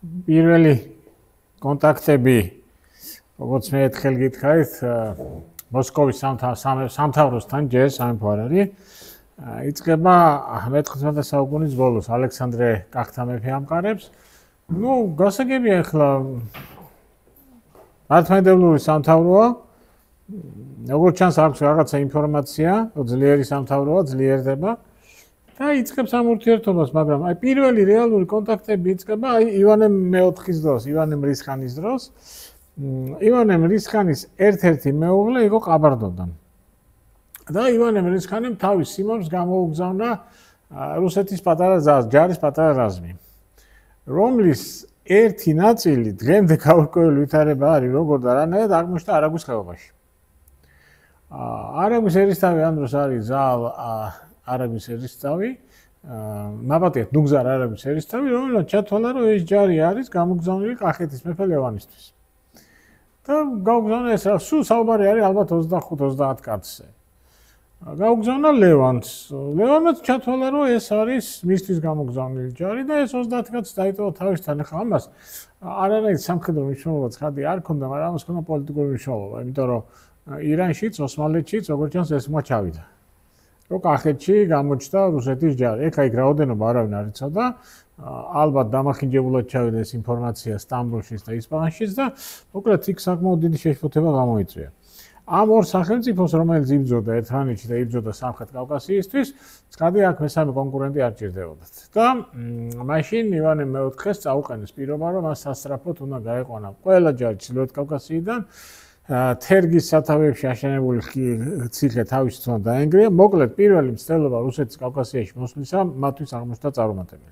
პირველი კონტაქტები, როგორც მე ერთხელ გითხარით, მოსკოვის სამთავროსთან ჯერ სამეფო არ არის. იწყება მე-19 საუკუნის ბოლოს ალექსანდრე კახთა მეფე ამყარებს. გასაგებია ახლა მართლმადიდებლური სამთავროა. როგორც ჩანს აქვს რაღაცა ინფორმაცია, ძლიერი სამთავროა, ძლიერდება. და იწყებს ამ ურთიერთობას, მაგრამ პირველი რეალური კონტაქტები იწყება ივანე მეოთხის დროს, ივანე მრისხანის დროს. ივანე მრისხანის ერთ-ერთი მეუღლე იყო ყაბარდოდან. და ივანე მრისხანიმ თავის სიმამს გამოუგზავნა რუსეთის პატარა ჯარის პატარა რაზმი, რომლის ერთი ნაწილი დღემდე გაურკვეველი ვითარება არის, როგორ და რანაირად აღმოჩნდა არაგვის ხეობაში. არაგვის ერისთავი ამ დროს არის ზალ არაგვის ერისთავი, ნაბატიათ ნუგზარ არაგვის ერისთავი, რომელსაც ჩათვალა, რომ ეს ჯარი არის გამოგზავნილი კახეთის მეფე ლევანისთვის. და გაუგზავნა ეს რა, სულ საუბარი არის ალბათ 25-30 კაცზე. გაუგზავნა ლევანს. ლევანაც ჩათვალა, რომ ეს არის მისთვის გამოგზავნილი ჯარი და ეს 30 კაცს დაიტოვა თავისთან. ახლა ამას არანაირ სამხედრო მნიშვნელობაც ხადი არ ქონდა, მაგრამ ამას ქონდა პოლიტიკური მნიშვნელობა, იმიტომ რომ ირანშიც, ოსმალეთშიც, როგორც ჩანს, ეს მოა ჩავიდა. რომ კახეთში გამოჩნდა რუსეთის ჯარი. ეხლა იქ რაოდენობა არავინ არ იცოდა. ალბათ დამახინჯებულად ჩავიდა ეს ინფორმაცია სტამბოლშიც და ისპაანშიც და მოკლედ იქ საკმაოდ დიდი შეშფოთება გამოიწვია. ამ ორ სახელმწიფოს, რომელიც იბრძოდა ერთმანეთში და იბრძოდა სამხრეთ კავკასიისთვის, ცხადი აქ მესამე კონკურენტი არ ჭირდებოდათ. და მაშინ ივანე მეოთხეს წაუყენეს პირობა, რომ მას სასწრაფოდ უნდა გაეყვანა ყველა ჯარი ჩრდილოეთ კავკასიიდან. თერგის სათავეებში აშენებული ციხე თავისით უნდა დაენგრია. მოკლედ პირველი მცდელობა რუსეთის კავკასიაში მოსვლისა მათთვის აღმოჩნდა წარუმატებელი.